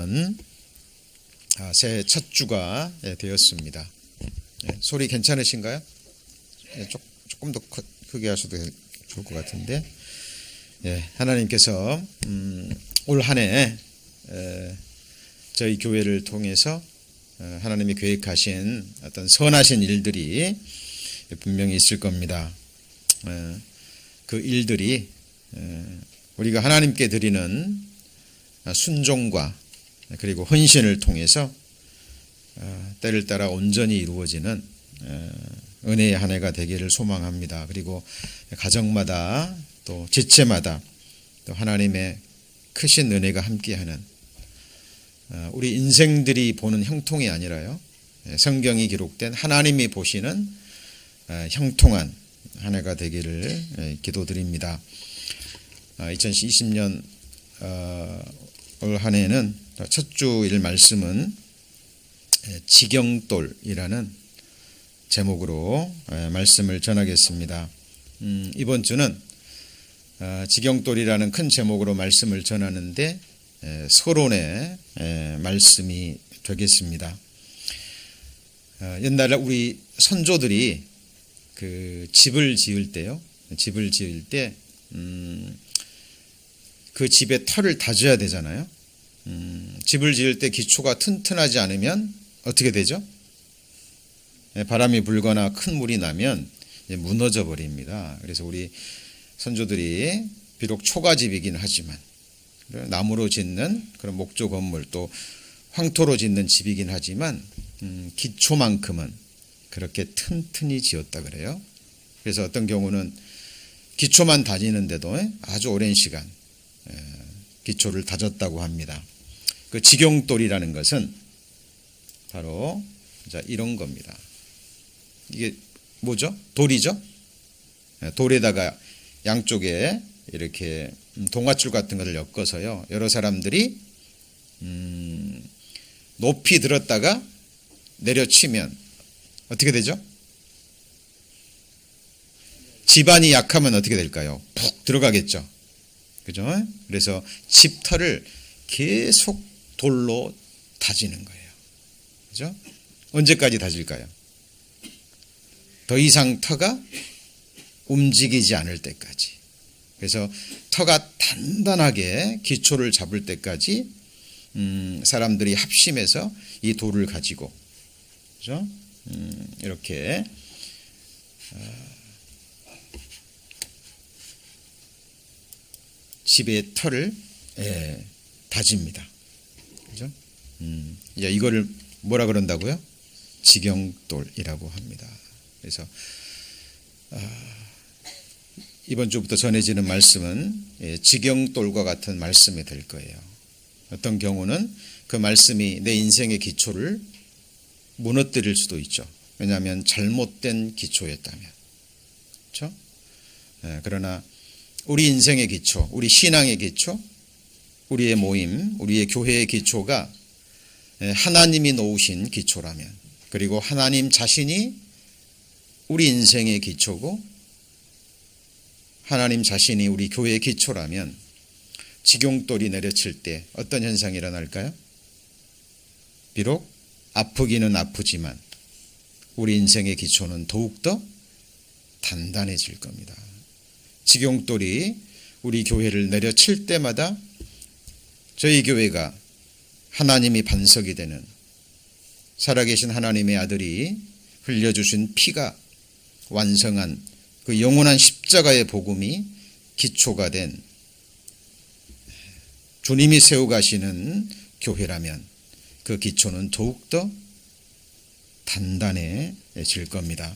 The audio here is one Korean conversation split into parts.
돌아오는 새해 첫 주가 되었습니다. 소리 괜찮으신가요? 조금 더 크게 하셔도 좋을 것 같은데, 하나님께서 올 한 해 저희 교회를 통해서 하나님이 계획하신 어떤 선하신 일들이 분명히 있을 겁니다. 그 일들이 우리가 하나님께 드리는 순종과 그리고 헌신을 통해서 때를 따라 온전히 이루어지는 은혜의 한 해가 되기를 소망합니다. 그리고 가정마다 또 지체마다 또 하나님의 크신 은혜가 함께하는 우리 인생들이 보는 형통이 아니라요, 성경이 기록된 하나님이 보시는 형통한 한 해가 되기를 기도드립니다. 2020년 올 한 해는 첫 주일 말씀은 지경돌이라는 제목으로 말씀을 전하겠습니다. 이번 주는 지경돌이라는 큰 제목으로 말씀을 전하는데 서론의 말씀이 되겠습니다. 옛날에 우리 선조들이 그 집을 지을 때요, 그 집에 터를 다져야 되잖아요. 집을 지을 때 기초가 튼튼하지 않으면 어떻게 되죠? 바람이 불거나 큰 물이 나면 무너져 버립니다. 그래서 우리 선조들이 비록 초가집이긴 하지만 나무로 짓는 그런 목조 건물, 또 황토로 짓는 집이긴 하지만 기초만큼은 그렇게 튼튼히 지었다 그래요. 그래서 어떤 경우는 기초만 다지는데도 아주 오랜 시간 기초를 다졌다고 합니다. 그 지경돌이라는 것은 바로 이런 겁니다. 이게 뭐죠? 돌이죠? 돌에다가 양쪽에 이렇게 동아줄 같은 것을 엮어서요, 여러 사람들이 높이 들었다가 내려치면 어떻게 되죠? 지반이 약하면 어떻게 될까요? 푹 들어가겠죠. 그죠? 그래서 집터를 계속 돌로 다지는 거예요. 그죠? 언제까지 다질까요? 더 이상 터가 움직이지 않을 때까지. 그래서 터가 단단하게 기초를 잡을 때까지 사람들이 합심해서 이 돌을 가지고, 그죠? 이렇게 집의 터를 다집니다. 그죠? 이거를 뭐라 그런다고요? 지경돌이라고 합니다. 그래서 이번 주부터 전해지는 말씀은 지경돌과 같은 말씀이 될 거예요. 어떤 경우는 그 말씀이 내 인생의 기초를 무너뜨릴 수도 있죠. 왜냐하면 잘못된 기초였다면. 그렇죠? 그러나 우리 인생의 기초, 우리 신앙의 기초, 우리의 모임, 우리의 교회의 기초가 하나님이 놓으신 기초라면, 그리고 하나님 자신이 우리 인생의 기초고 하나님 자신이 우리 교회의 기초라면 지경돌이 내려칠 때 어떤 현상이 일어날까요? 비록 아프기는 아프지만 우리 인생의 기초는 더욱더 단단해질 겁니다. 지경돌이 우리 교회를 내려칠 때마다 저희 교회가 하나님이 반석이 되는, 살아계신 하나님의 아들이 흘려주신 피가 완성한 그 영원한 십자가의 복음이 기초가 된 주님이 세워가시는 교회라면 그 기초는 더욱더 단단해질 겁니다.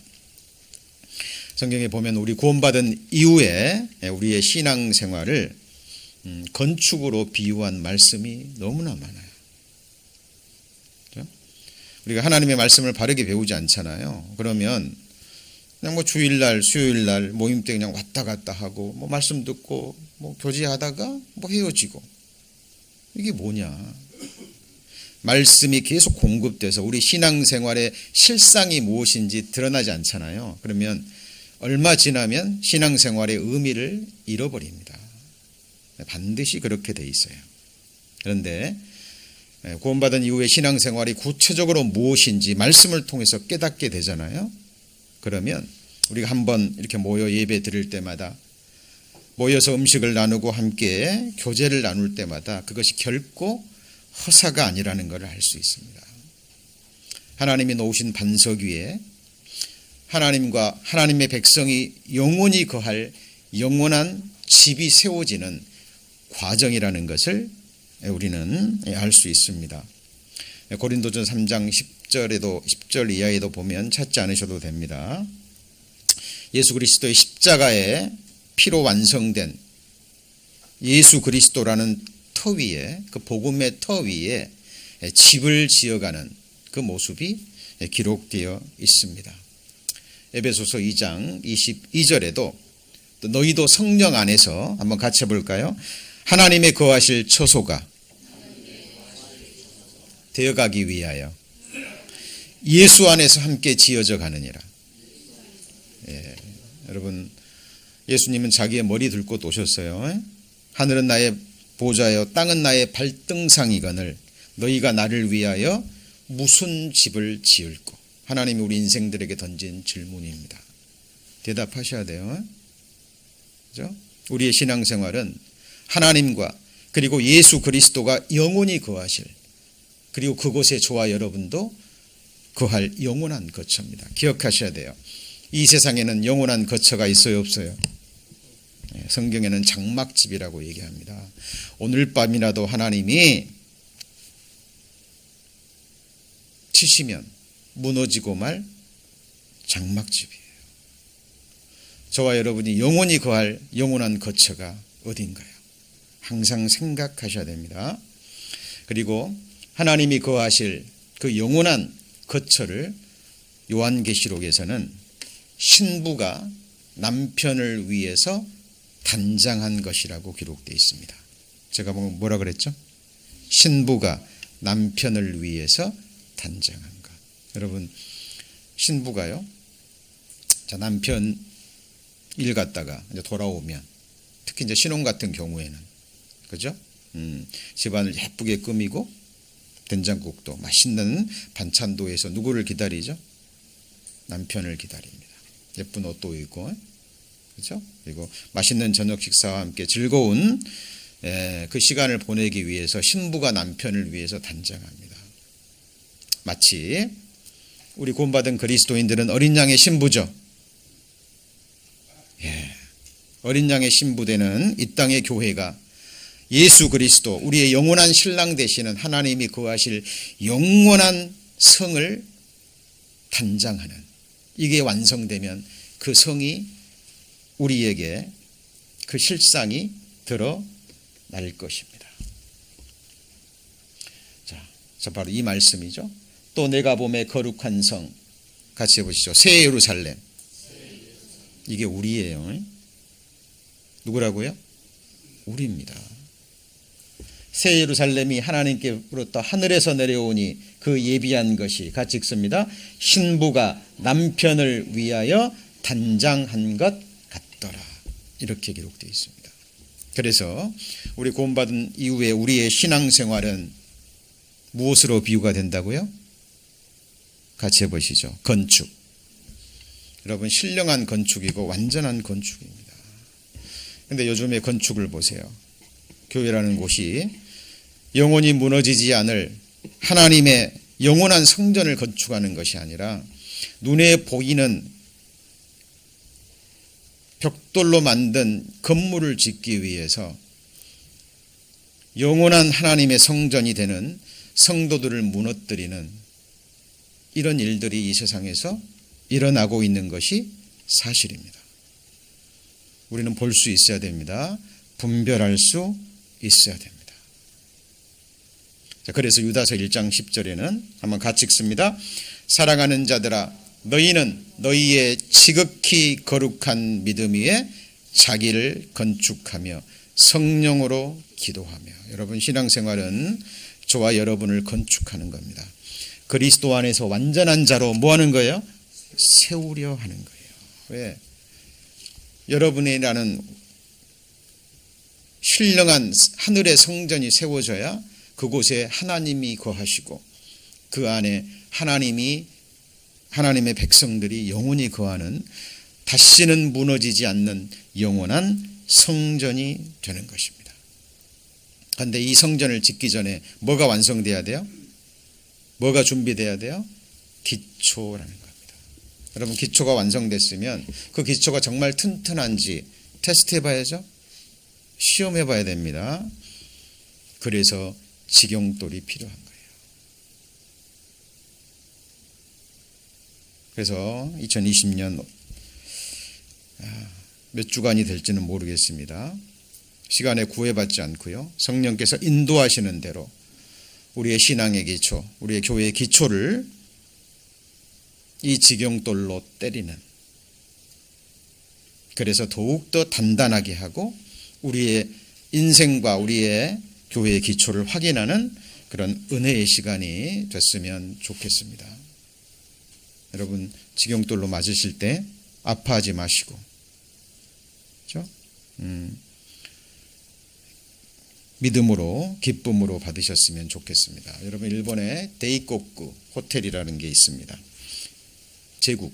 성경에 보면 우리 구원받은 이후에 우리의 신앙생활을 건축으로 비유한 말씀이 너무나 많아요. 그렇죠? 우리가 하나님의 말씀을 바르게 배우지 않잖아요. 그러면 그냥 주일날, 수요일날 모임 때 그냥 왔다 갔다 하고 말씀 듣고 교제하다가 헤어지고, 이게 뭐냐? 말씀이 계속 공급돼서 우리 신앙생활의 실상이 무엇인지 드러나지 않잖아요. 그러면 얼마 지나면 신앙생활의 의미를 잃어버립니다. 반드시 그렇게 돼 있어요. 그런데 구원받은 이후의 신앙생활이 구체적으로 무엇인지 말씀을 통해서 깨닫게 되잖아요. 그러면 우리가 한번 이렇게 모여 예배 드릴 때마다, 모여서 음식을 나누고 함께 교제를 나눌 때마다 그것이 결코 허사가 아니라는 것을 알 수 있습니다. 하나님이 놓으신 반석 위에 하나님과 하나님의 백성이 영원히 거할 영원한 집이 세워지는 과정이라는 것을 우리는 알 수 있습니다. 고린도전 3장 10절 이하에도 보면 찾지 않으셔도 됩니다. 예수 그리스도의 십자가의 피로 완성된 예수 그리스도라는 터 위에, 그 복음의 터 위에 집을 지어가는 그 모습이 기록되어 있습니다. 에베소서 2장 22절에도 너희도 성령 안에서, 한번 같이 해볼까요? 하나님의 거하실 처소가 되어가기 위하여 예수 안에서 함께 지어져 가느니라. 여러분, 예수님은 자기의 머리 들고 오셨어요. 하늘은 나의 보좌여 땅은 나의 발등상이거늘 너희가 나를 위하여 무슨 집을 지을꼬. 하나님이 우리 인생들에게 던진 질문입니다. 대답하셔야 돼요. 그렇죠? 우리의 신앙생활은 하나님과 그리고 예수 그리스도가 영원히 거하실, 그리고 그곳에 저와 여러분도 거할 영원한 거처입니다. 기억하셔야 돼요. 이 세상에는 영원한 거처가 있어요, 없어요? 성경에는 장막집이라고 얘기합니다. 오늘 밤이라도 하나님이 치시면 무너지고 말 장막집이에요. 저와 여러분이 영원히 거할 영원한 거처가 어딘가요? 항상 생각하셔야 됩니다. 그리고 하나님이 거하실 그 영원한 거처를 요한계시록에서는 신부가 남편을 위해서 단장한 것이라고 기록되어 있습니다. 제가 뭐라 그랬죠? 신부가 남편을 위해서 단장한 것. 여러분, 신부가요, 자, 남편 일 갔다가 이제 돌아오면, 특히 이제 신혼 같은 경우에는, 그죠? 집안을 예쁘게 꾸미고 된장국도 맛있는 반찬도 해서 누구를 기다리죠? 남편을 기다립니다. 예쁜 옷도 입고, 그렇죠? 그리고 맛있는 저녁 식사와 함께 즐거운 그 시간을 보내기 위해서 신부가 남편을 위해서 단장합니다. 마치 우리 구원받은 그리스도인들은 어린 양의 신부죠. 어린 양의 신부되는 이 땅의 교회가 예수 그리스도, 우리의 영원한 신랑 되시는 하나님이 거하실 영원한 성을 단장하는, 이게 완성되면 그 성이 우리에게 그 실상이 드러날 것입니다. 자, 바로 이 말씀이죠. 또 내가 봄에 거룩한 성, 같이 해보시죠. 새 예루살렘. 이게 우리예요. 누구라고요? 우리입니다. 새 예루살렘이 하나님께로부터 하늘에서 내려오니 그 예비한 것이, 같이 읽습니다. 신부가 남편을 위하여 단장한 것 같더라. 이렇게 기록되어 있습니다. 그래서 우리 구원받은 이후에 우리의 신앙생활은 무엇으로 비유가 된다고요? 같이 해보시죠. 건축. 여러분, 신령한 건축이고 완전한 건축입니다. 그런데 요즘의 건축을 보세요. 교회라는 곳이 영원히 무너지지 않을 하나님의 영원한 성전을 건축하는 것이 아니라 눈에 보이는 벽돌로 만든 건물을 짓기 위해서 영원한 하나님의 성전이 되는 성도들을 무너뜨리는 이런 일들이 이 세상에서 일어나고 있는 것이 사실입니다. 우리는 볼 수 있어야 됩니다. 분별할 수 있어야 됩니다. 자, 그래서 유다서 1장 10절에는 한번 같이 읽습니다. 사랑하는 자들아, 너희는 너희의 지극히 거룩한 믿음 위에 자기를 건축하며 성령으로 기도하며. 여러분, 신앙생활은 저와 여러분을 건축하는 겁니다. 그리스도 안에서 완전한 자로 뭐 하는 거예요? 세우려 하는 거예요. 왜? 여러분이라는 신령한 하늘의 성전이 세워져야 그곳에 하나님이 거하시고 그 안에 하나님의 백성들이 영원히 거하는 다시는 무너지지 않는 영원한 성전이 되는 것입니다. 그런데 이 성전을 짓기 전에 뭐가 완성돼야 돼요? 뭐가 준비돼야 돼요? 기초라는 겁니다. 여러분, 기초가 완성됐으면 그 기초가 정말 튼튼한지 테스트해 봐야죠. 시험해 봐야 됩니다. 그래서 직용돌이 필요한 거예요. 그래서 2020년 몇 주간이 될지는 모르겠습니다. 시간에 구애받지 않고요. 성령께서 인도하시는 대로 우리의 신앙의 기초, 우리의 교회의 기초를 이 직용돌로 때리는, 그래서 더욱더 단단하게 하고 우리의 인생과 우리의 교회의 기초를 확인하는 그런 은혜의 시간이 됐으면 좋겠습니다. 여러분, 직용돌로 맞으실 때 아파하지 마시고, 그렇죠? 믿음으로 기쁨으로 받으셨으면 좋겠습니다. 여러분, 일본에 데이코쿠 호텔이라는 게 있습니다. 제국.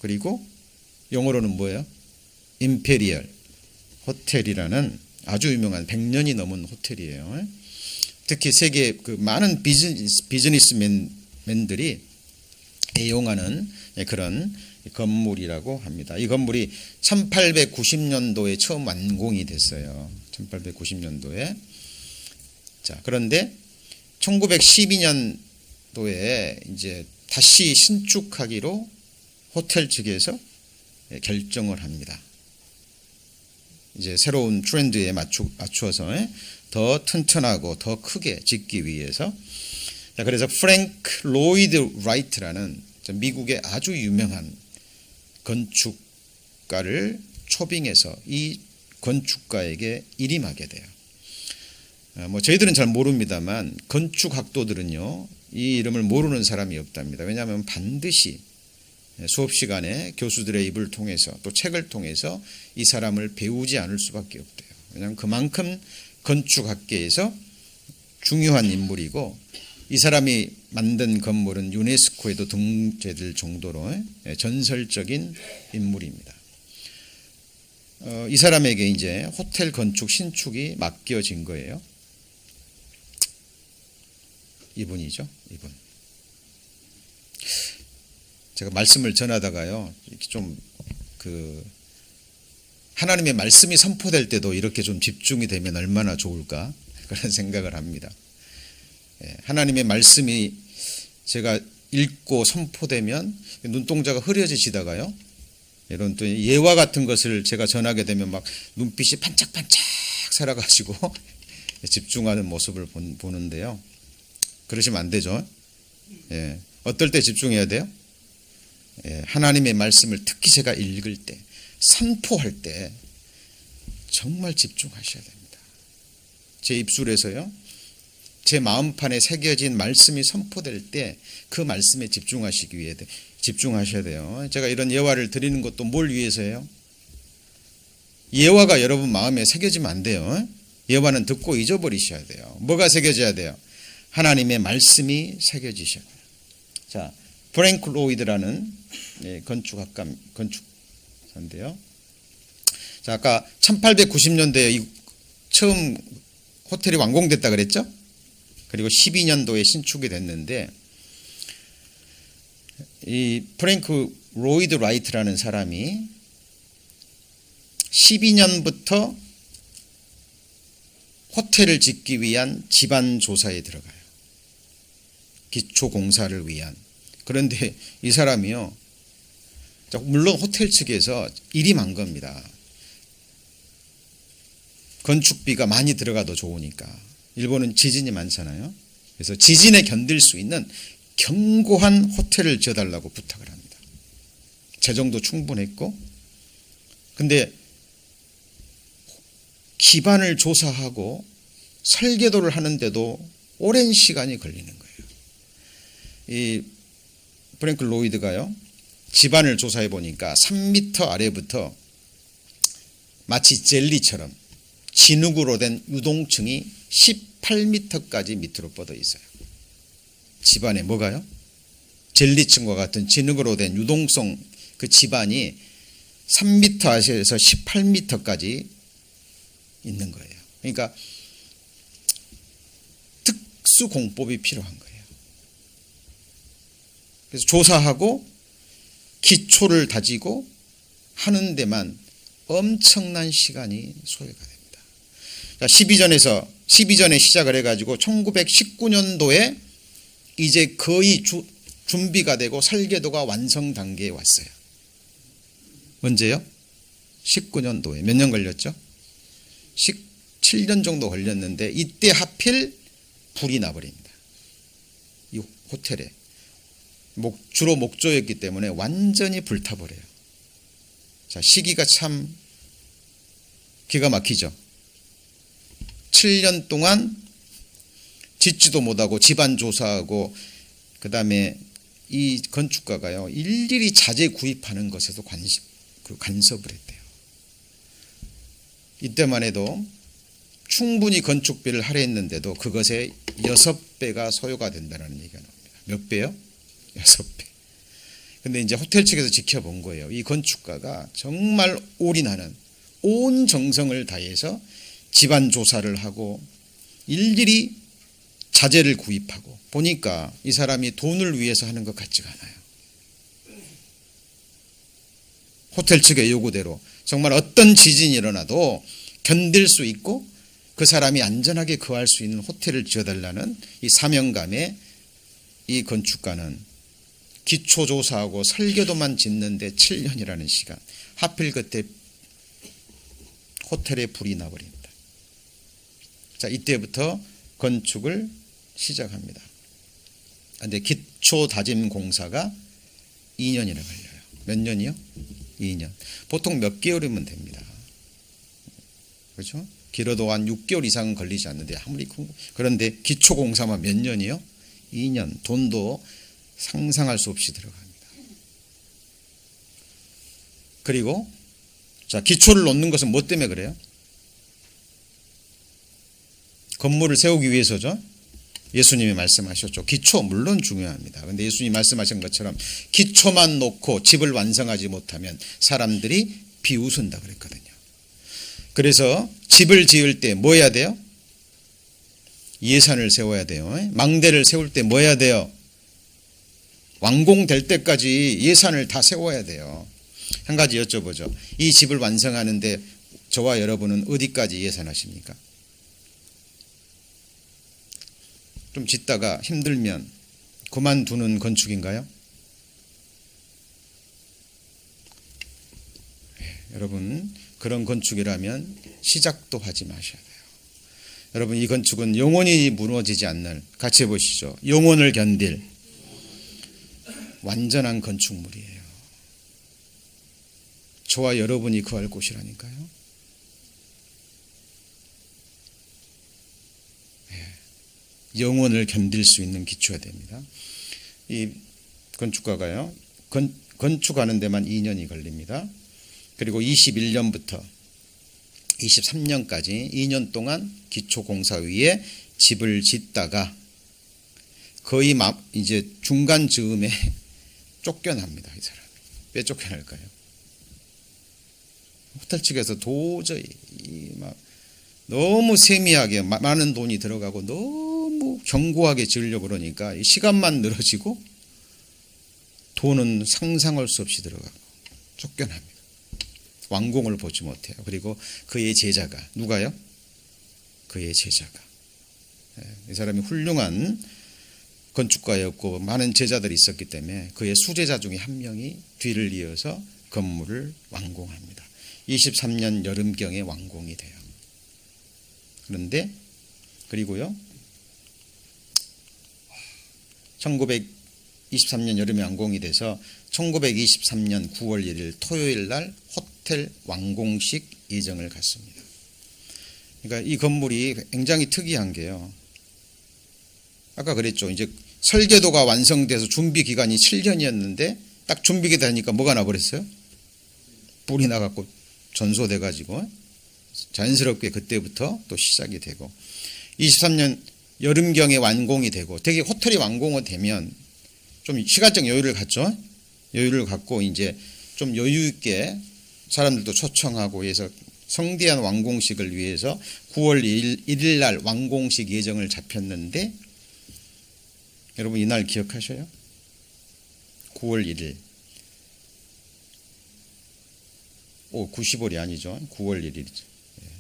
그리고 영어로는 뭐예요? 임페리얼 호텔이라는 아주 유명한 100년이 넘은 호텔이에요. 특히 세계 그 많은 비즈니스맨들이 애용하는 그런 건물이라고 합니다. 이 건물이 1890년도에 처음 완공이 됐어요. 1890년도에. 자, 그런데 1912년도에 이제 다시 신축하기로 호텔 측에서 결정을 합니다. 이제 새로운 트렌드에 맞추어서 더 튼튼하고 더 크게 짓기 위해서. 자, 그래서 프랭크 로이드 라이트라는 미국의 아주 유명한 건축가를 초빙해서 이 건축가에게 일임하게 돼요. 뭐 저희들은 잘 모릅니다만 건축학도들은요, 이 이름을 모르는 사람이 없답니다. 왜냐하면 반드시 수업 시간에 교수들의 입을 통해서 또 책을 통해서 이 사람을 배우지 않을 수밖에 없대요. 왜냐하면 그만큼 건축학계에서 중요한 인물이고, 이 사람이 만든 건물은 유네스코에도 등재될 정도로 전설적인 인물입니다. 이 사람에게 이제 호텔 건축 신축이 맡겨진 거예요. 이분이죠, 이분. 제가 말씀을 전하다가요, 이렇게 좀 하나님의 말씀이 선포될 때도 이렇게 좀 집중이 되면 얼마나 좋을까 그런 생각을 합니다. 하나님의 말씀이 제가 읽고 선포되면 눈동자가 흐려지시다가요, 이런 또 예화 같은 것을 제가 전하게 되면 막 눈빛이 반짝반짝 살아가지고 집중하는 모습을 보는데요. 그러시면 안 되죠. 어떨 때 집중해야 돼요? 하나님의 말씀을 특히 제가 읽을 때, 선포할 때 정말 집중하셔야 됩니다. 제 입술에서요, 제 마음판에 새겨진 말씀이 선포될 때 그 말씀에 집중하시기 위해 집중하셔야 돼요. 제가 이런 예화를 드리는 것도 뭘 위해서예요? 예화가 여러분 마음에 새겨지면 안 돼요. 예화는 듣고 잊어버리셔야 돼요. 뭐가 새겨져야 돼요? 하나님의 말씀이 새겨지셔야 돼요. 자, 프랭크 로이드라는 건축사인데요. 자, 아까 1890년대에 처음 호텔이 완공됐다 그랬죠? 그리고 12년도에 신축이 됐는데, 이 프랭크 로이드 라이트라는 사람이 12년부터 호텔을 짓기 위한 집안 조사에 들어가요. 기초 공사를 위한. 그런데 이 사람이요, 물론 호텔 측에서 일임한 겁니다. 건축비가 많이 들어가도 좋으니까. 일본은 지진이 많잖아요. 그래서 지진에 견딜 수 있는 견고한 호텔을 지어달라고 부탁을 합니다. 재정도 충분했고, 근데 기반을 조사하고 설계도를 하는데도 오랜 시간이 걸리는 거예요. 이 프랭크 로이드가요, 집안을 조사해 보니까 3m 아래부터 마치 젤리처럼 진흙으로 된 유동층이 18m까지 밑으로 뻗어 있어요. 집안에 뭐가요? 젤리층과 같은 진흙으로 된 유동성 그 집안이 3m에서 18m까지 있는 거예요. 그러니까 특수 공법이 필요한 거예요. 그래서 조사하고 기초를 다지고 하는 데만 엄청난 시간이 소요가 됩니다. 12전에 시작을 해가지고 1919년도에 이제 거의 준비가 되고 설계도가 완성 단계에 왔어요. 언제요? 19년도에. 몇 년 걸렸죠? 17년 정도 걸렸는데 이때 하필 불이 나버립니다. 이 호텔에. 주로 목조였기 때문에 완전히 불타버려요. 자, 시기가 참 기가 막히죠. 7년 동안 짓지도 못하고 집안 조사하고 그 다음에 이 건축가가요 일일이 자재 구입하는 것에도 간섭을 했대요. 이때만 해도 충분히 건축비를 할애했는데도 그것의 6배가 소요가 된다는 얘기가 나옵니다. 몇 배요? 6배. 근데 이제 호텔 측에서 지켜본 거예요. 이 건축가가 정말 올인하는 온 정성을 다해서 집안 조사를 하고 일일이 자재를 구입하고 보니까 이 사람이 돈을 위해서 하는 것 같지가 않아요. 호텔 측의 요구대로 정말 어떤 지진이 일어나도 견딜 수 있고 그 사람이 안전하게 거할 수 있는 호텔을 지어달라는 이 사명감에 이 건축가는 기초조사하고 설계도만 짓는데 7년이라는 시간. 하필 그때 호텔에 불이 나버립니다. 자, 이때부터 건축을 시작합니다. 그런데 기초 다짐 공사가 2년이나 걸려요. 몇 년이요? 2년. 보통 몇 개월이면 됩니다. 그렇죠? 길어도 한 6개월 이상은 걸리지 않는데 아무리 큰 그런데 기초 공사만 몇 년이요? 2년. 돈도 상상할 수 없이 들어갑니다. 그리고 자, 기초를 놓는 것은 뭐 때문에 그래요? 건물을 세우기 위해서죠. 예수님이 말씀하셨죠. 기초 물론 중요합니다. 그런데 예수님이 말씀하신 것처럼 기초만 놓고 집을 완성하지 못하면 사람들이 비웃은다 그랬거든요. 그래서 집을 지을 때 뭐 해야 돼요? 예산을 세워야 돼요. 망대를 세울 때 뭐 해야 돼요? 완공될 때까지 예산을 다 세워야 돼요. 한 가지 여쭤보죠. 이 집을 완성하는데 저와 여러분은 어디까지 예산하십니까? 좀 짓다가 힘들면 그만두는 건축인가요? 여러분 그런 건축이라면 시작도 하지 마셔야 돼요. 여러분 이 건축은 영원히 무너지지 않는, 같이 해보시죠. 영원을 견딜 완전한 건축물이에요. 저와 여러분이 거할 곳이라니까요. 영원을 견딜 수 있는 기초가 됩니다. 이 건축가가요. 건축하는 데만 2년이 걸립니다. 그리고 21년부터 23년까지 2년 동안 기초공사 위에 집을 짓다가 거의 이제 중간 즈음에 쫓겨납니다. 이 사람이. 왜 쫓겨날까요? 호텔 측에서 도저히 막 너무 세미하게 많은 돈이 들어가고 너무 견고하게 지으려고 그러니까 시간만 늘어지고 돈은 상상할 수 없이 들어가고 쫓겨납니다. 완공을 보지 못해요. 그리고 그의 제자가 누가요? 그의 제자가 이 사람이 훌륭한 건축가였고 많은 제자들이 있었기 때문에 그의 수제자 중에 한 명이 뒤를 이어서 건물을 완공합니다. 23년 여름경에 완공이 돼요. 그런데 그리고요 1923년 여름에 완공이 돼서 1923년 9월 1일 토요일 날 호텔 완공식 예정을 갖습니다. 그러니까 이 건물이 굉장히 특이한 게요. 아까 그랬죠. 이제 설계도가 완성돼서 준비 기간이 7년이었는데 딱 준비가 되니까 뭐가 나버렸어요? 불이 나갖고 전소돼 가지고 자연스럽게 그때부터 또 시작이 되고 23년 여름경에 완공이 되고, 되게 호텔이 완공이 되면 좀 시간적 여유를 갖죠. 여유를 갖고 이제 좀 여유 있게 사람들도 초청하고 해서 성대한 완공식을 위해서 9월 1일 날 완공식 예정을 잡혔는데, 여러분 이날 기억하셔요? 9월 1일. 90월이 아니죠. 9월 1일이죠.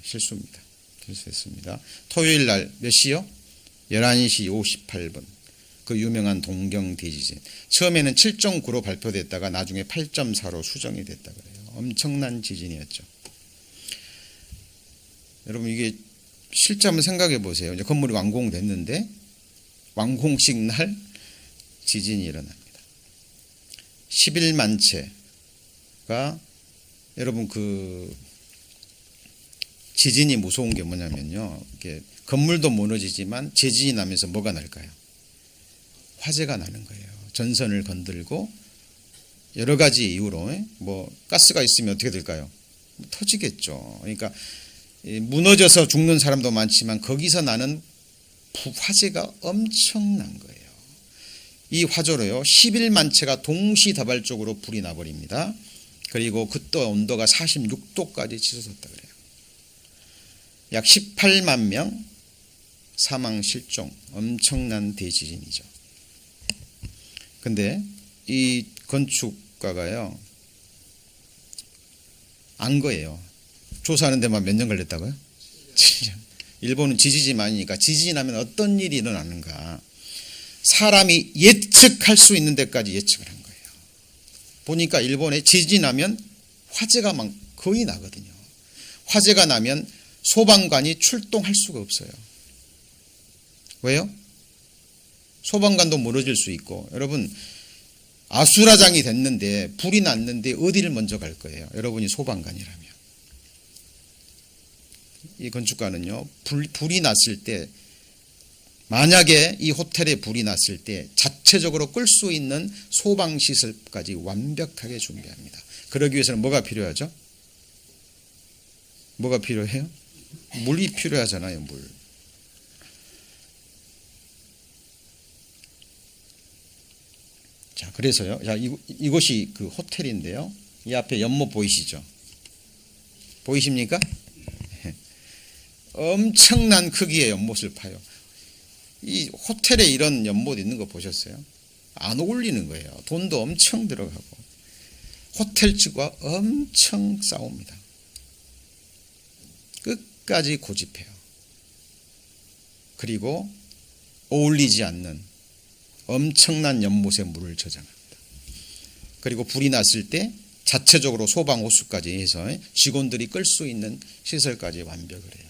실수입니다. 실수했습니다. 토요일 날 몇 시요? 11시 58분. 그 유명한 동경 대지진. 처음에는 7.9로 발표됐다가 나중에 8.4로 수정이 됐다 그래요. 엄청난 지진이었죠. 여러분 이게 실제 한번 생각해 보세요. 이제 건물이 완공됐는데 완공식 날 지진이 일어납니다. 11만 채가, 여러분 그 지진이 무서운 게 뭐냐면요. 이게 건물도 무너지지만 지진이 나면서 뭐가 날까요? 화재가 나는 거예요. 전선을 건들고 여러 가지 이유로, 뭐 가스가 있으면 어떻게 될까요? 터지겠죠. 그러니까 무너져서 죽는 사람도 많지만 거기서 나는 화재가 엄청난 거예요. 이 화재로요 11만 채가 동시다발적으로 불이 나버립니다. 그리고 그때 온도가 46도까지 치솟았다 그래요. 약 18만 명 사망 실종, 엄청난 대지진이죠. 근데 이 건축가가요 안 거예요. 조사하는 데만 몇 년 걸렸다고요? 7년. 일본은 지진이 많으니까 지진이 나면 어떤 일이 일어나는가, 사람이 예측할 수 있는 데까지 예측을 한 거예요. 보니까 일본에 지진이 나면 화재가 거의 나거든요. 화재가 나면 소방관이 출동할 수가 없어요. 왜요? 소방관도 무너질 수 있고, 여러분 아수라장이 됐는데 불이 났는데 어디를 먼저 갈 거예요? 여러분이 소방관이라면. 이 건축가는요 불이 났을 때, 만약에 이 호텔에 불이 났을 때 자체적으로 끌 수 있는 소방시설까지 완벽하게 준비합니다. 그러기 위해서는 뭐가 필요하죠? 뭐가 필요해요? 물이 필요하잖아요. 물. 자, 그래서요. 자, 이곳이 그 호텔인데요. 이 앞에 연못 보이시죠? 보이십니까? 엄청난 크기의 연못을 파요. 이 호텔에 이런 연못 있는 거 보셨어요? 안 어울리는 거예요. 돈도 엄청 들어가고 호텔 측과 엄청 싸웁니다. 끝까지 고집해요. 그리고 어울리지 않는 엄청난 연못에 물을 저장합니다. 그리고 불이 났을 때 자체적으로 소방 호수까지 해서 직원들이 끌 수 있는 시설까지 완벽을 해요.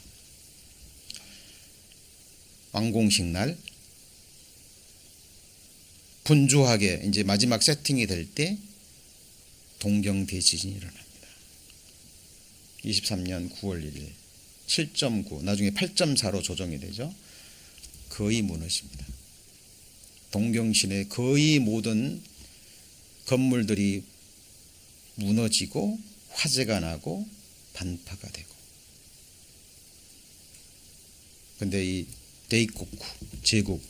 완공식 날 분주하게 이제 마지막 세팅이 될 때 동경 대지진이 일어납니다. 23년 9월 1일 7.9 나중에 8.4로 조정이 되죠. 거의 무너집니다. 동경시내 거의 모든 건물들이 무너지고 화재가 나고 반파가 되고. 근데 이 데이코쿠 제국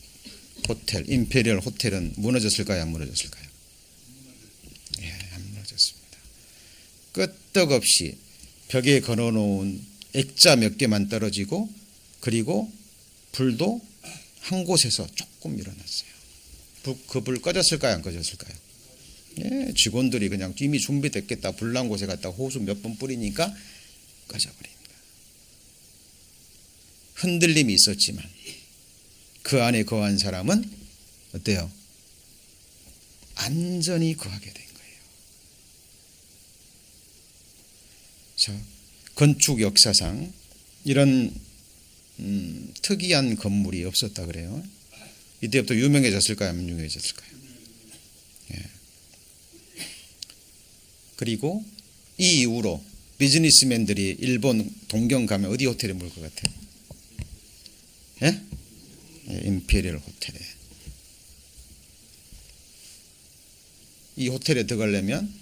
호텔, 임페리얼 호텔은 무너졌을까요? 안 무너졌을까요? 예, 안 무너졌습니다. 끄떡없이 벽에 걸어놓은 액자 몇 개만 떨어지고, 그리고 불도 한 곳에서 조금 일어났어요. 그 불 꺼졌을까요? 안 꺼졌을까요? 예, 직원들이 그냥 이미 준비됐겠다. 불난 곳에 갔다 호수 몇 번 뿌리니까 꺼져버립니다. 흔들림이 있었지만 그 안에 거한 사람은 어때요? 안전히 거하게 된 거예요. 자, 건축 역사상 이런 특이한 건물이 없었다 그래요. 이때부터 유명해졌을까요? 안 유명해졌을까요? 예. 그리고 이 이후로 비즈니스맨들이 일본 동경 가면 어디 호텔에 묵을 것 같아요? 예? 임페리얼 호텔에. 이 호텔에 들어가려면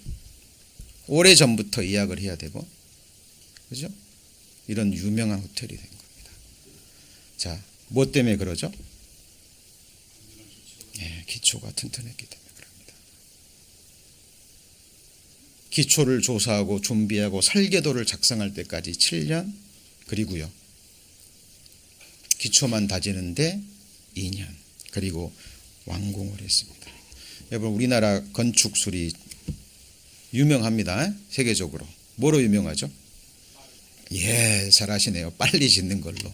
오래전부터 예약을 해야 되고, 그죠? 이런 유명한 호텔이 된 겁니다. 자, 뭐 때문에 그러죠? 예, 기초가 튼튼했기 때문에 그럽니다. 기초를 조사하고 준비하고 설계도를 작성할 때까지 7년, 그리고요 기초만 다지는데 2년, 그리고 완공을 했습니다. 여러분, 우리나라 건축술이 유명합니다. 세계적으로. 뭐로 유명하죠? 예, 잘하시네요. 빨리 짓는 걸로.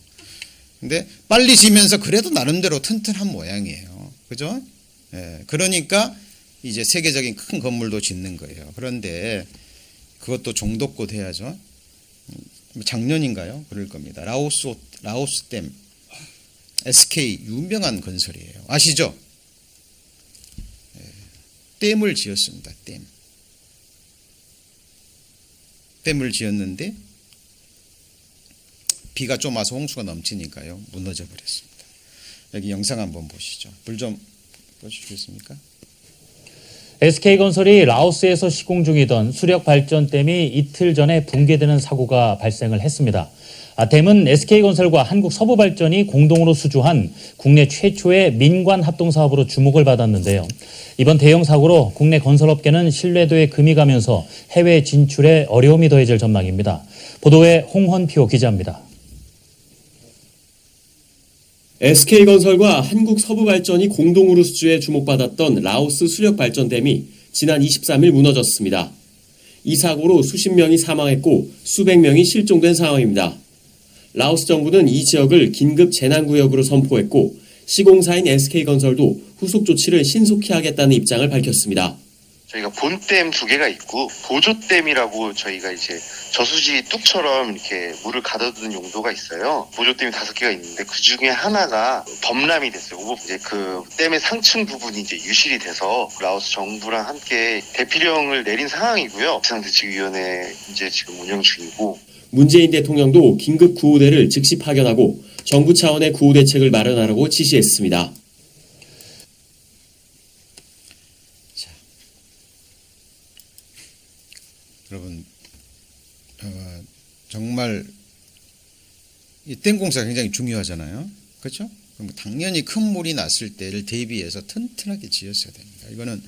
근데 빨리 지면서 그래도 나름대로 튼튼한 모양이에요. 그죠? 예, 그러니까 이제 세계적인 큰 건물도 짓는 거예요. 그런데 그것도 정도껏 해야죠. 작년인가요? 그럴 겁니다. 라오스 댐, SK 유명한 건설이에요. 아시죠? 예, 댐을 지었습니다. 댐을 지었는데 비가 좀 와서 홍수가 넘치니까요 무너져 버렸습니다. 여기 영상 한번 보시죠. 불 좀 꺼주시겠습니까? SK건설이 라오스에서 시공 중이던 수력발전댐이 이틀 전에 붕괴되는 사고가 발생을 했습니다. 댐은 SK건설과 한국서부발전이 공동으로 수주한 국내 최초의 민관 합동사업으로 주목을 받았는데요. 이번 대형 사고로 국내 건설업계는 신뢰도에 금이 가면서 해외 진출에 어려움이 더해질 전망입니다. 보도에 홍헌표 기자입니다. SK건설과 한국서부발전이 공동으로 수주해 주목받았던 라오스 수력발전댐이 지난 23일 무너졌습니다. 이 사고로 수십 명이 사망했고 수백 명이 실종된 상황입니다. 라오스 정부는 이 지역을 긴급 재난구역으로 선포했고 시공사인 SK건설도 후속 조치를 신속히 하겠다는 입장을 밝혔습니다. 저희가 본댐 2개가 있고 보조댐이라고 저희가 이제 저수지 뚝처럼 이렇게 물을 가둬두는 용도가 있어요. 보조댐이 5개가 있는데 그 중에 하나가 범람이 됐어요. 이제 그 댐의 상층 부분이 이제 유실이 돼서 라오스 정부랑 함께 대피령을 내린 상황이고요. 비상대책위원회 이제 지금 운영 중이고. 문재인 대통령도 긴급 구호대를 즉시 파견하고 정부 차원의 구호 대책을 마련하라고 지시했습니다. 여러분, 정말 이 댐 공사가 굉장히 중요하잖아요. 그렇죠? 그럼 당연히 큰 물이 났을 때를 대비해서 튼튼하게 지었어야 됩니다. 이거는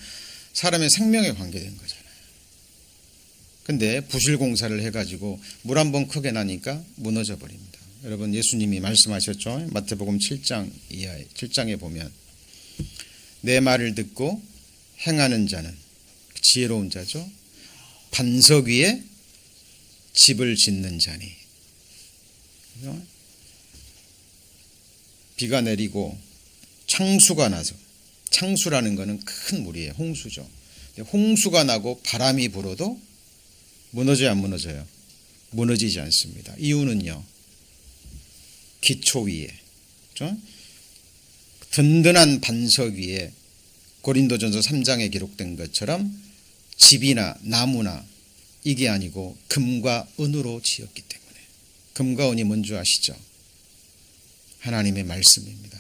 사람의 생명에 관계된 거잖아요. 근데 부실 공사를 해가지고 물 한 번 크게 나니까 무너져 버립니다. 여러분, 예수님이 말씀하셨죠? 마태복음 7장에 보면 내 말을 듣고 행하는 자는 지혜로운 자죠. 반석 위에 집을 짓는 자니. 비가 내리고 창수가 나서, 창수라는 것은 큰 물이에요. 홍수죠. 홍수가 나고 바람이 불어도 무너져요, 안 무너져요? 무너지지 않습니다. 이유는요, 기초 위에, 그렇죠? 든든한 반석 위에 고린도전서 3장에 기록된 것처럼 집이나 나무나 이게 아니고 금과 은으로 지었기 때문에. 금과 은이 뭔지 아시죠? 하나님의 말씀입니다.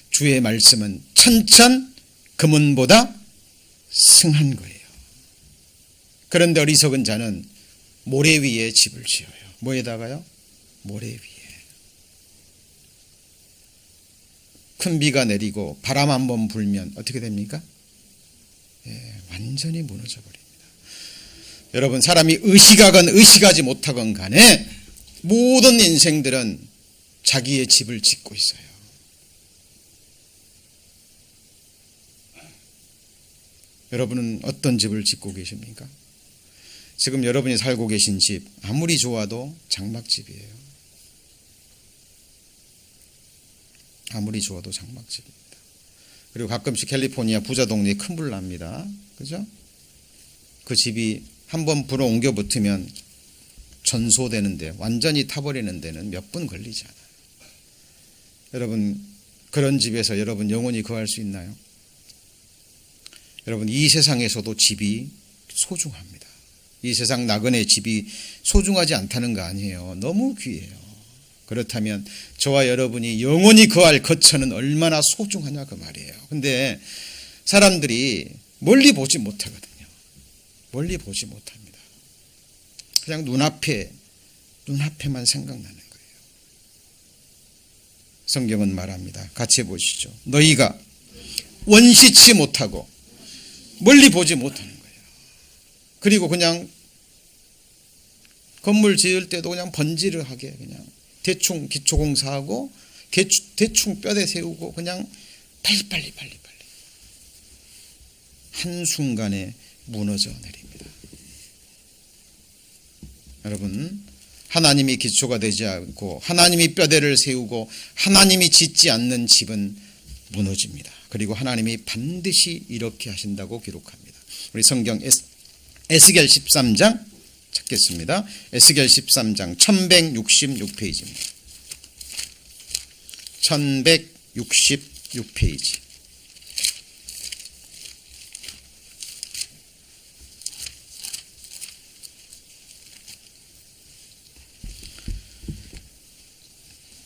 주의 말씀은 천천 금은보다 승한 거예요. 그런데 어리석은 자는 모래 위에 집을 지어요. 뭐에다가요? 모래 위에. 큰 비가 내리고 바람 한번 불면 어떻게 됩니까? 예, 완전히 무너져 버립니다. 여러분, 사람이 의식하건 의식하지 못하건 간에 모든 인생들은 자기의 집을 짓고 있어요. 여러분은 어떤 집을 짓고 계십니까? 지금 여러분이 살고 계신 집 아무리 좋아도 장막집이에요. 아무리 좋아도 장막집입니다. 그리고 가끔씩 캘리포니아 부자 동네에 큰 불 납니다. 그죠? 그 집이 한번 불어 옮겨 붙으면 전소되는데, 완전히 타버리는 데는 몇 분 걸리지 않아요. 여러분, 그런 집에서 여러분 영원히 거할 수 있나요? 여러분, 이 세상에서도 집이 소중합니다. 이 세상 나그네 집이 소중하지 않다는 거 아니에요. 너무 귀해요. 그렇다면 저와 여러분이 영원히 거할 거처는 얼마나 소중하냐 그 말이에요. 근데 사람들이 멀리 보지 못하거든요. 멀리 보지 못합니다. 그냥 눈앞에만 생각나는 거예요. 성경은 말합니다. 같이 보시죠. 너희가 원시치 못하고 멀리 보지 못하는 거예요. 그리고 그냥 건물 지을 때도 그냥 번지르하게 그냥 대충 기초공사하고 대충 뼈대 세우고 그냥 빨리 한순간에 무너져 내립니다. 여러분, 하나님이 기초가 되지 않고 하나님이 뼈대를 세우고 하나님이 짓지 않는 집은 무너집니다. 그리고 하나님이 반드시 이렇게 하신다고 기록합니다. 우리 성경 에스겔 13장 찾겠습니다. 에스겔 13장 1166페이지입니다. 1166페이지.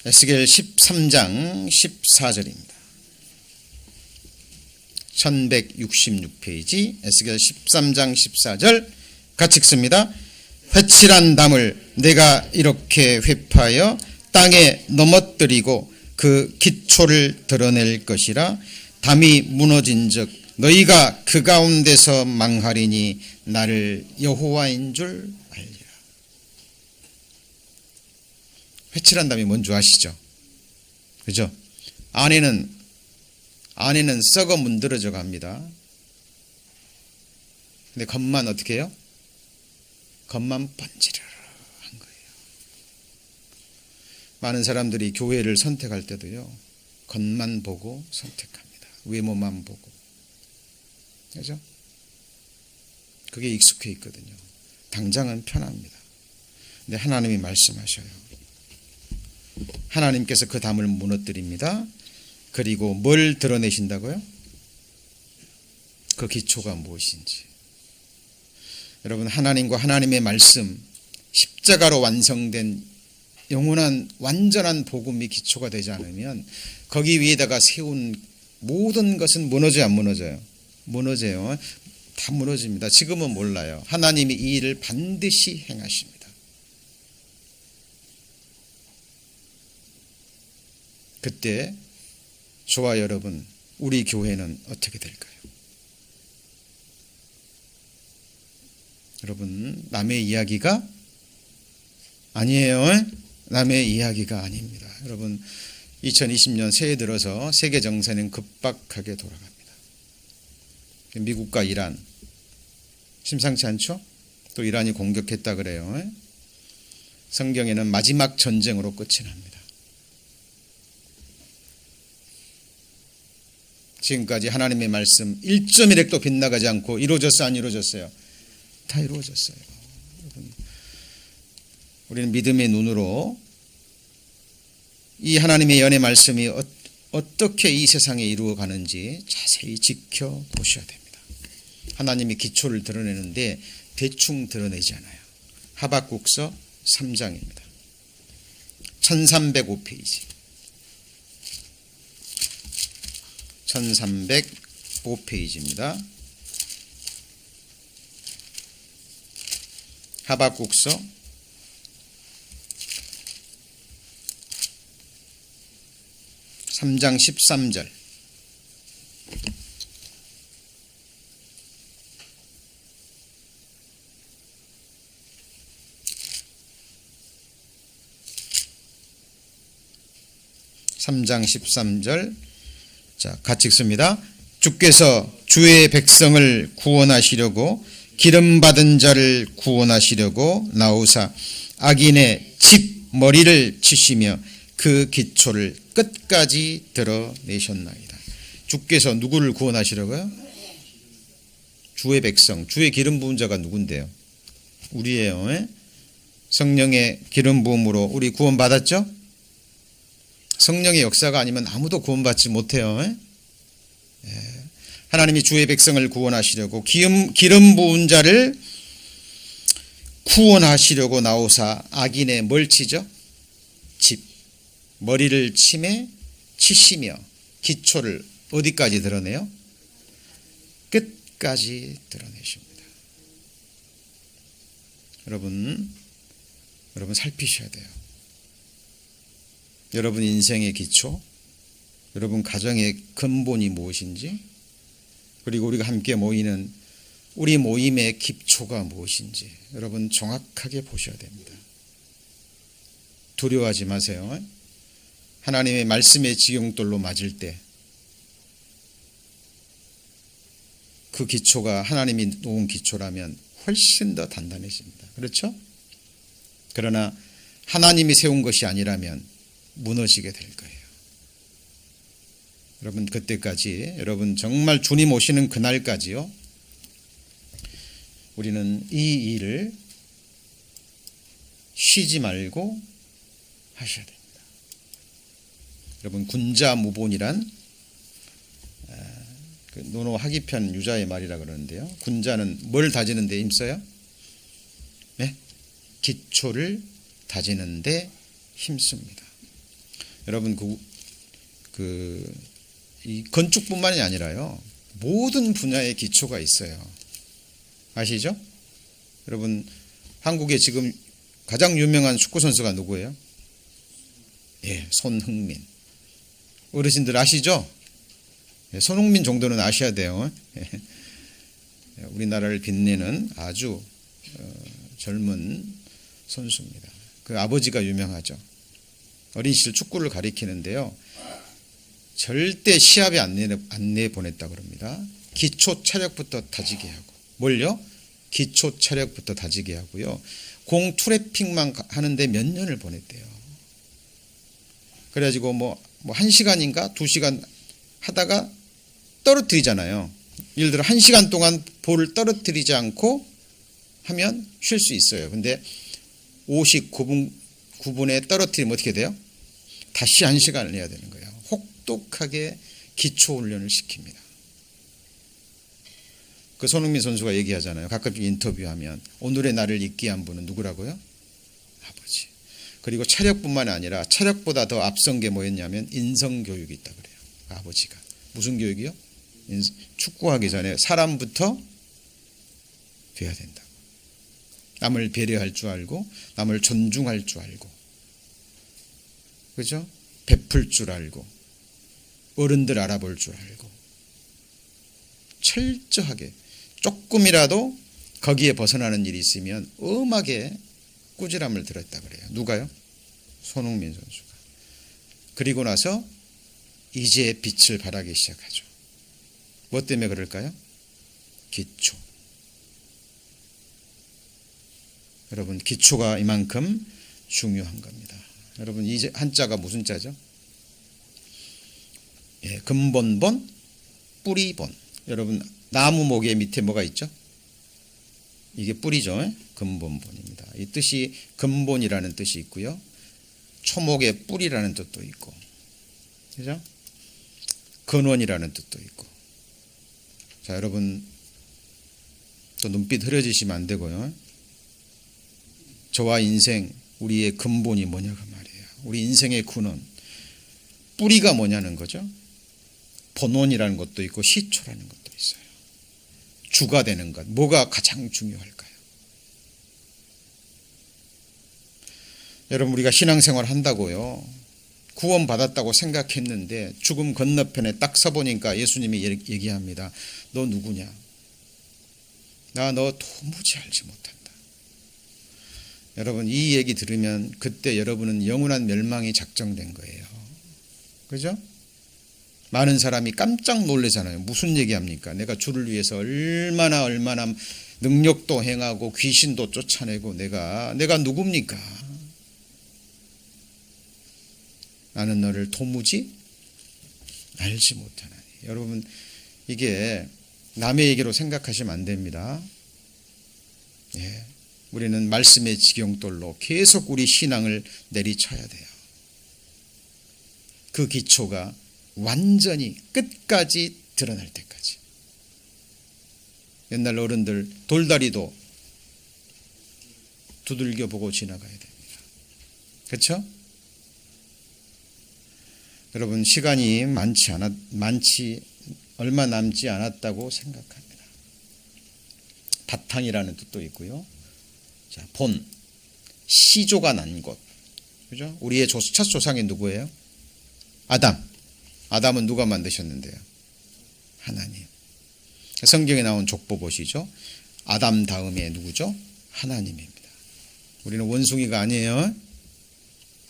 에스겔 13장 14절입니다. 1166페이지 에스겔 13장 14절 같이 읽습니다. 회칠한 담을 내가 이렇게 회파하여 땅에 넘어뜨리고 그 기초를 드러낼 것이라. 담이 무너진즉 너희가 그 가운데서 망하리니 나를 여호와인 줄 알리라. 회칠한 담이 뭔지 아시죠? 그죠? 안에는 썩어 문드러져 갑니다. 근데 겉만 어떻게 해요? 겉만 번지르르 한 거예요. 많은 사람들이 교회를 선택할 때도요, 겉만 보고 선택합니다. 외모만 보고. 그죠? 그게 익숙해 있거든요. 당장은 편합니다. 근데 하나님이 말씀하셔요. 하나님께서 그 담을 무너뜨립니다. 그리고 뭘 드러내신다고요? 그 기초가 무엇인지. 여러분, 하나님과 하나님의 말씀, 십자가로 완성된 영원한 완전한 복음이 기초가 되지 않으면 거기 위에다가 세운 모든 것은 무너져요, 안 무너져요? 무너져요. 다 무너집니다. 지금은 몰라요. 하나님이 이 일을 반드시 행하십니다. 그때 저와 여러분, 우리 교회는 어떻게 될까요? 여러분, 남의 이야기가 아니에요. 남의 이야기가 아닙니다. 여러분, 2020년 새해 들어서 세계 정세는 급박하게 돌아갑니다. 미국과 이란, 심상치 않죠? 또 이란이 공격했다 그래요. 성경에는 마지막 전쟁으로 끝이 납니다. 지금까지 하나님의 말씀 1.1핵도 빗나가지 않고 이루어졌어요, 안 이루어졌어요? 다 이루어졌어요. 우리는 믿음의 눈으로 이 하나님의 연의 말씀이 어떻게 이 세상에 이루어가는지 자세히 지켜보셔야 됩니다. 하나님이 기초를 드러내는데 대충 드러내지 않아요. 하박국서 3장입니다. 1305페이지. 1305페이지입니다. 하박국서 3장 13절. (3장 13절) 자, 같이 읽습니다. 주께서 주의 백성을 구원하시려고 기름 받은 자를 구원하시려고 나오사 악인의 집 머리를 치시며 그 기초를 끝까지 드러내셨나이다. 주께서 누구를 구원하시려고요? 주의 백성, 주의 기름 부은 자가 누군데요? 우리예요. 성령의 기름 부음으로 우리 구원 받았죠? 성령의 역사가 아니면 아무도 구원받지 못해요. 하나님이 주의 백성을 구원하시려고 기름 부은 자를 구원하시려고 나오사 악인의 뭘 치죠? 집 머리를 치시며 기초를 어디까지 드러내요? 끝까지 드러내십니다. 여러분 살피셔야 돼요. 여러분 인생의 기초, 여러분 가정의 근본이 무엇인지, 그리고 우리가 함께 모이는 우리 모임의 기초가 무엇인지 여러분 정확하게 보셔야 됩니다. 두려워하지 마세요. 하나님의 말씀의 지경돌로 맞을 때 그 기초가 하나님이 놓은 기초라면 훨씬 더 단단해집니다. 그렇죠? 그러나 하나님이 세운 것이 아니라면 무너지게 될 거예요. 여러분 그때까지, 여러분 정말 주님 오시는 그날까지요, 우리는 이 일을 쉬지 말고 하셔야 됩니다. 여러분 군자무본이란 그 노노 하기편 유자의 말이라 그러는데요. 군자는 뭘 다지는 데 힘써요? 네? 기초를 다지는 데 힘씁니다. 여러분 이 건축뿐만이 아니라요, 모든 분야의 기초가 있어요. 아시죠? 여러분 한국에 지금 가장 유명한 축구 선수가 누구예요? 예, 손흥민. 어르신들 아시죠? 예, 손흥민 정도는 아셔야 돼요. 예, 우리나라를 빛내는 아주 젊은 선수입니다. 그 아버지가 유명하죠. 어린 시절 축구를 가리키는데요, 절대 시합에 안 내보냈다 그럽니다. 기초 체력부터 다지게 하고. 뭘요? 기초 체력부터 다지게 하고요. 공 트래핑만 하는데 몇 년을 보냈대요. 그래가지고 뭐 1시간인가 2시간 하다가 떨어뜨리잖아요. 예를 들어 1시간 동안 볼을 떨어뜨리지 않고 하면 쉴 수 있어요. 근데 59분에 떨어뜨리면 어떻게 돼요? 다시 1시간을 해야 되는 거예요. 혹독하게 기초 훈련을 시킵니다. 그 손흥민 선수가 얘기하잖아요. 가끔씩 인터뷰하면 오늘의 나를 있게 한 분은 누구라고요? 아버지. 그리고 체력뿐만 아니라 체력보다 더 앞선 게 뭐였냐면 인성교육이 있다 그래요. 아버지가. 무슨 교육이요? 축구하기 전에 사람부터 돼야 된다. 남을 배려할 줄 알고, 남을 존중할 줄 알고, 그죠? 베풀 줄 알고, 어른들 알아볼 줄 알고, 철저하게 조금이라도 거기에 벗어나는 일이 있으면 엄하게 꾸지람을 들었다 그래요. 누가요? 손흥민 선수가. 그리고 나서 이제 빛을 발하기 시작하죠. 뭐 때문에 그럴까요? 기초. 여러분 기초가 이만큼 중요한 겁니다. 여러분 이제 한자가 무슨 자죠? 예, 근본본, 뿌리본. 여러분 나무 목의 밑에 뭐가 있죠? 이게 뿌리죠. 근본본입니다. 이 뜻이 근본이라는 뜻이 있고요. 초목의 뿌리라는 뜻도 있고, 그죠? 근원이라는 뜻도 있고. 자, 여러분 또 눈빛 흐려지시면 안 되고요. 저와 인생, 우리의 근본이 뭐냐고 말이에요. 우리 인생의 근원, 뿌리가 뭐냐는 거죠. 본원이라는 것도 있고 시초라는 것도 있어요. 주가 되는 것, 뭐가 가장 중요할까요? 여러분 우리가 신앙생활 한다고요, 구원받았다고 생각했는데 죽음 건너편에 딱 서보니까 예수님이 얘기합니다. 너 누구냐? 나 너 도무지 알지 못한다. 여러분 이 얘기 들으면 그때 여러분은 영원한 멸망이 작정된 거예요. 그죠? 많은 사람이 깜짝 놀라잖아요. 무슨 얘기합니까? 내가 주를 위해서 얼마나 능력도 행하고 귀신도 쫓아내고 내가 누굽니까? 나는 너를 도무지 알지 못하나니. 여러분 이게 남의 얘기로 생각하시면 안 됩니다. 예, 우리는 말씀의 지경돌로 계속 우리 신앙을 내리쳐야 돼요. 그 기초가 완전히 끝까지 드러날 때까지. 옛날 어른들 돌다리도 두들겨 보고 지나가야 됩니다. 그렇죠? 여러분 시간이 얼마 남지 않았다고 생각합니다. 바탕이라는 뜻도 있고요. 자, 본, 시조가 난 곳. 그죠? 우리의 첫 조상이 누구예요? 아담. 아담은 누가 만드셨는데요? 하나님. 성경에 나온 족보 보시죠. 아담 다음에 누구죠? 하나님입니다. 우리는 원숭이가 아니에요.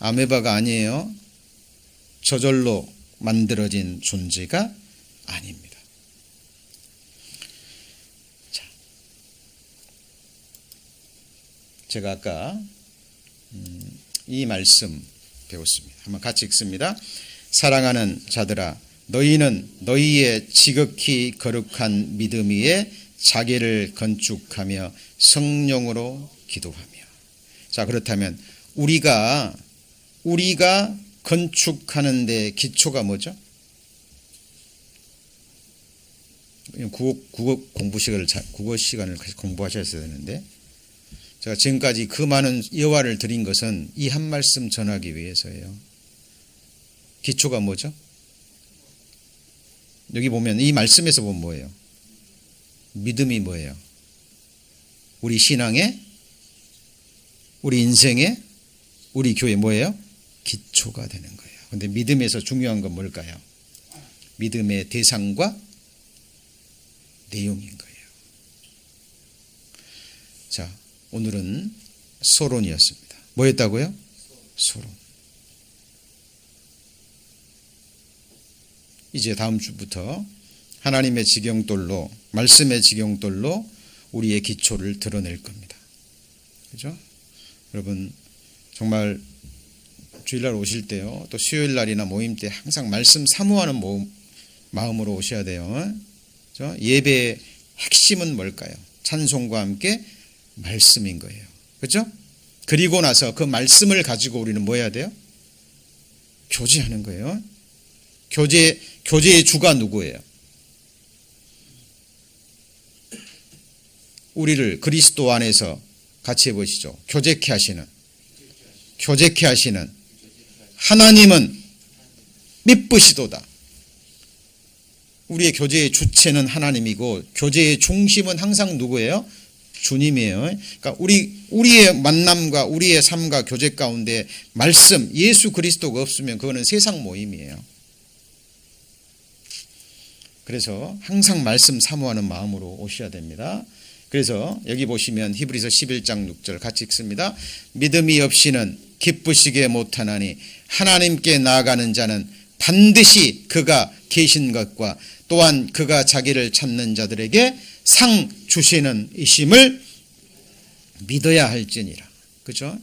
아메바가 아니에요. 저절로 만들어진 존재가 아닙니다. 자, 제가 아까 이 말씀 배웠습니다. 한번 같이 읽습니다. 사랑하는 자들아, 너희는 너희의 지극히 거룩한 믿음 위에 자기를 건축하며 성령으로 기도하며. 자, 그렇다면 우리가 건축하는 데 기초가 뭐죠? 국어 시간을 공부하셔야 되는데, 제가 지금까지 그 많은 여화를 드린 것은 이 한 말씀 전하기 위해서예요. 기초가 뭐죠? 여기 보면 이 말씀에서 보면 뭐예요? 믿음이 뭐예요? 우리 신앙의, 우리 인생의, 우리 교회 뭐예요? 기초가 되는 거예요. 그런데 믿음에서 중요한 건 뭘까요? 믿음의 대상과 내용인 거예요. 자, 오늘은 소론이었습니다. 뭐였다고요? 소론. 이제 다음 주부터 하나님의 지경돌로, 말씀의 지경돌로 우리의 기초를 드러낼 겁니다. 그죠? 여러분, 정말 주일날 오실 때요, 또 수요일날이나 모임 때 항상 말씀 사모하는 마음으로 오셔야 돼요. 그죠? 예배의 핵심은 뭘까요? 찬송과 함께 말씀인 거예요. 그렇죠? 그리고 나서 그 말씀을 가지고 우리는 뭐 해야 돼요? 교제하는 거예요. 교제의 주가 누구예요? 우리를 그리스도 안에서 같이 해보시죠. 교제케 하시는 하나님은 미쁘시도다. 우리의 교제의 주체는 하나님이고 교제의 중심은 항상 누구예요? 주님이에요. 그러니까 우리의 만남과 우리의 삶과 교제 가운데 말씀, 예수 그리스도가 없으면 그거는 세상 모임이에요. 그래서 항상 말씀 사모하는 마음으로 오셔야 됩니다. 그래서 여기 보시면 히브리서 11장 6절 같이 읽습니다. 믿음이 없이는 기쁘시게 못하나니 하나님께 나아가는 자는 반드시 그가 계신 것과 또한 그가 자기를 찾는 자들에게 상 주시는 이심을 믿어야 할지니라. 그렇죠?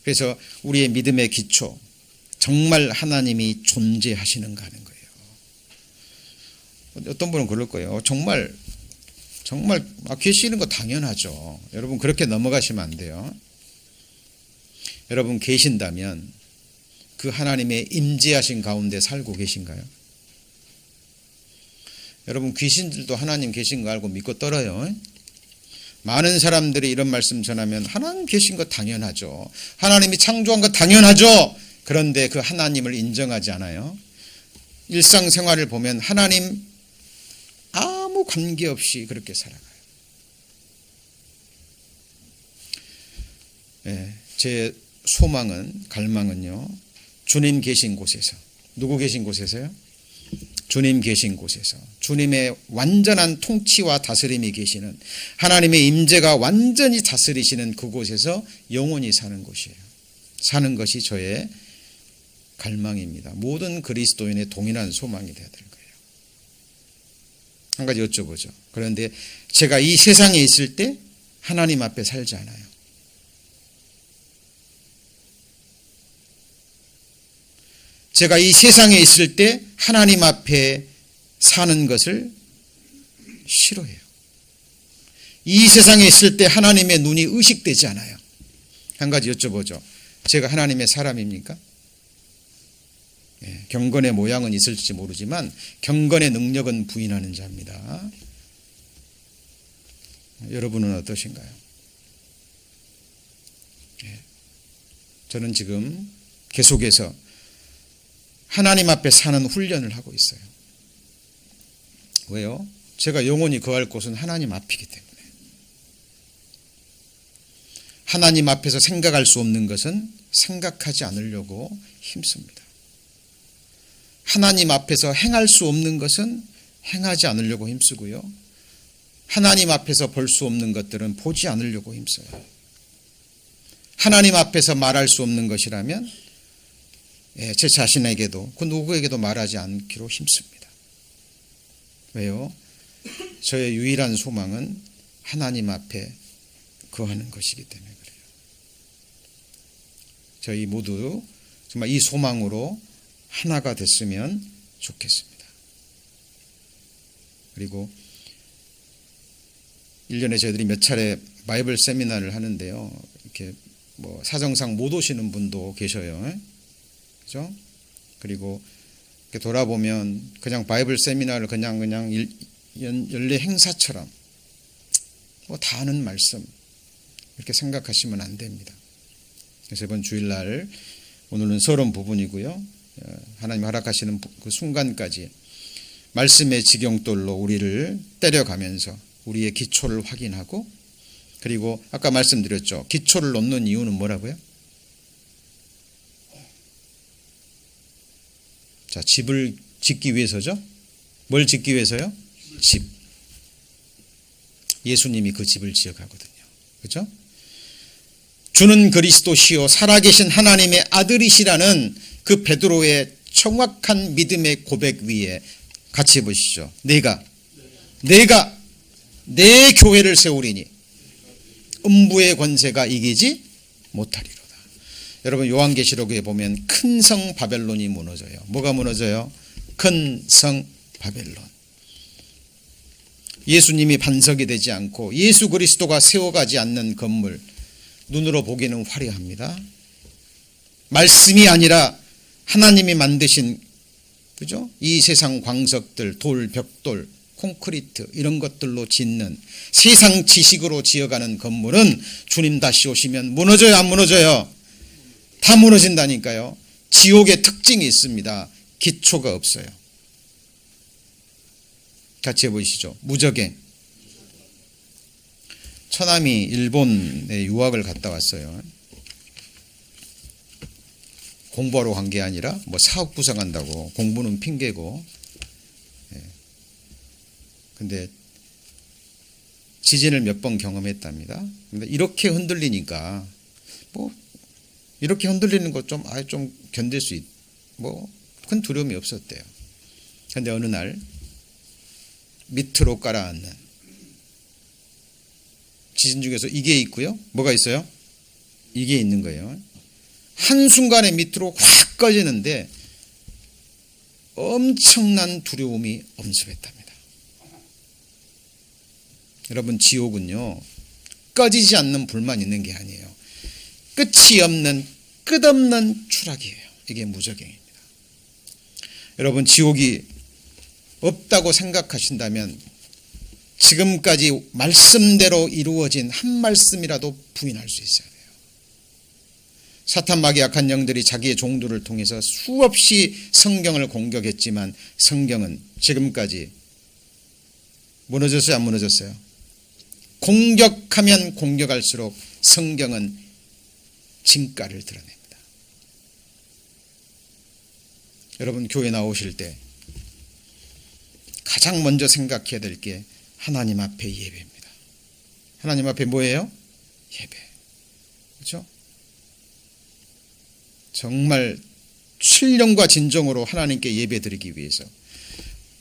그래서 우리의 믿음의 기초, 정말 하나님이 존재하시는가 하는 거예요. 어떤 분은 그럴 거예요. 정말 계시는 거 당연하죠. 여러분 그렇게 넘어가시면 안 돼요. 여러분 계신다면 그 하나님의 임재하신 가운데 살고 계신가요? 여러분 귀신들도 하나님 계신 거 알고 믿고 떨어요. 많은 사람들이 이런 말씀 전하면 하나님 계신 거 당연하죠. 하나님이 창조한 거 당연하죠. 그런데 그 하나님을 인정하지 않아요. 일상생활을 보면 하나님 아무 관계없이 그렇게 살아가요. 네, 제 소망은, 갈망은요, 주님 계신 곳에서, 누구 계신 곳에서요? 주님 계신 곳에서, 주님의 완전한 통치와 다스림이 계시는, 하나님의 임재가 완전히 다스리시는 그곳에서 영원히 사는 곳이에요. 사는 것이 저의 갈망입니다. 모든 그리스도인의 동일한 소망이 되어야 될 거예요. 한 가지 여쭤보죠. 그런데 제가 이 세상에 있을 때 하나님 앞에 살지 않아요. 제가 이 세상에 있을 때 하나님 앞에 사는 것을 싫어해요. 이 세상에 있을 때 하나님의 눈이 의식되지 않아요. 한 가지 여쭤보죠. 제가 하나님의 사람입니까? 경건의 모양은 있을지 모르지만 경건의 능력은 부인하는 자입니다. 여러분은 어떠신가요? 저는 지금 계속해서 하나님 앞에 사는 훈련을 하고 있어요. 왜요? 제가 영원히 거할 곳은 하나님 앞이기 때문에. 하나님 앞에서 생각할 수 없는 것은 생각하지 않으려고 힘씁니다. 하나님 앞에서 행할 수 없는 것은 행하지 않으려고 힘쓰고요. 하나님 앞에서 볼 수 없는 것들은 보지 않으려고 힘써요. 하나님 앞에서 말할 수 없는 것이라면 제 자신에게도 그 누구에게도 말하지 않기로 힘씁니다. 왜요? 저의 유일한 소망은 하나님 앞에 거하는 것이기 때문에 그래요. 저희 모두 정말 이 소망으로 하나가 됐으면 좋겠습니다. 그리고 1년에 저희들이 몇 차례 바이블 세미나를 하는데요. 이렇게 뭐 사정상 못 오시는 분도 계셔요. 그죠? 그리고 이렇게 돌아보면 그냥 바이블 세미나를 그냥 연례 행사처럼 뭐 다 아는 말씀 이렇게 생각하시면 안 됩니다. 그래서 이번 주일날 오늘은 서론 부분이고요. 하나님 허락하시는 그 순간까지 말씀의 직영돌로 우리를 때려가면서 우리의 기초를 확인하고 그리고 아까 말씀드렸죠. 기초를 놓는 이유는 뭐라고요? 자, 집을 짓기 위해서죠. 뭘 짓기 위해서요? 집. 예수님이 그 집을 지어가거든요. 그렇죠? 주는 그리스도시요 살아계신 하나님의 아들이시라는 그 베드로의 정확한 믿음의 고백 위에 같이 보시죠. 내가 내 교회를 세우리니 음부의 권세가 이기지 못하리로다. 여러분 요한계시록에 보면 큰 성 바벨론이 무너져요. 뭐가 무너져요? 큰 성 바벨론. 예수님이 반석이 되지 않고 예수 그리스도가 세워가지 않는 건물, 눈으로 보기는 화려합니다. 말씀이 아니라 하나님이 만드신, 그죠? 이 세상 광석들, 돌, 벽돌, 콘크리트 이런 것들로 짓는 세상 지식으로 지어가는 건물은 주님 다시 오시면 무너져요, 안 무너져요? 다 무너진다니까요. 지옥의 특징이 있습니다. 기초가 없어요. 같이 해보시죠. 무적행. 처남이 일본에 유학을 갔다 왔어요. 공부하러 간 게 아니라 뭐 사업 구상한다고. 공부는 핑계고. 근데 지진을 몇 번 경험했답니다. 근데 이렇게 흔들리니까 뭐 이렇게 흔들리는 것 좀 좀 견딜 수 뭐 큰 두려움이 없었대요. 근데 어느 날 밑으로 깔아앉는 지진 중에서 이게 있고요. 뭐가 있어요? 이게 있는 거예요. 한순간에 밑으로 확 꺼지는데 엄청난 두려움이 엄습했답니다. 여러분 지옥은요. 꺼지지 않는 불만 있는 게 아니에요. 끝이 없는 끝없는 추락이에요. 이게 무적행입니다. 여러분 지옥이 없다고 생각하신다면 지금까지 말씀대로 이루어진 한 말씀이라도 부인할 수 있어야 돼요. 사탄 마귀 악한 영들이 자기의 종들을 통해서 수없이 성경을 공격했지만 성경은 지금까지 무너졌어요, 안 무너졌어요? 공격하면 공격할수록 성경은 진가를 드러냅니다. 여러분 교회 나오실 때 가장 먼저 생각해야 될 게 하나님 앞에 예배입니다. 하나님 앞에 뭐예요? 예배. 그렇죠? 정말 신령과 진정으로 하나님께 예배 드리기 위해서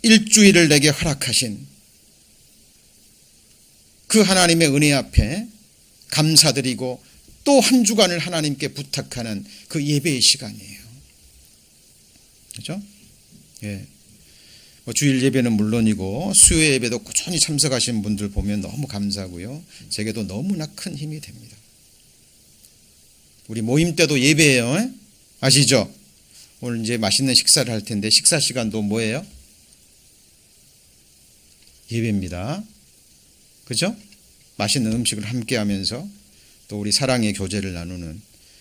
일주일을 내게 허락하신 그 하나님의 은혜 앞에 감사드리고 또 한 주간을 하나님께 부탁하는 그 예배의 시간이에요. 그렇죠? 예. 뭐 주일 예배는 물론이고 수요 예배도 꾸준히 참석하신 분들 보면 너무 감사하고요. 제게도 너무나 큰 힘이 됩니다. 우리 모임 때도 예배예요. 아시죠? 오늘 이제 맛있는 식사를 할 텐데 식사 시간도 뭐예요? 예배입니다. 그죠? 맛있는 음식을 함께 하면서 또 우리 사랑의 교제를 나누는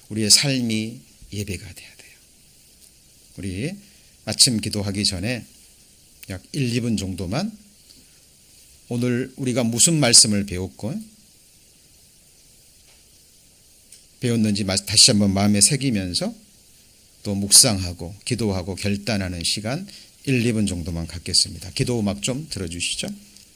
우리의 삶이 예배가 돼야 돼요. 우리 아침 기도하기 전에 약 1, 2분 정도만 오늘 우리가 무슨 말씀을 배웠고 배웠는지 다시 한번 마음에 새기면서 또 묵상하고 기도하고 결단하는 시간 1, 2분 정도만 갖겠습니다. 기도 음악 좀 들어주시죠.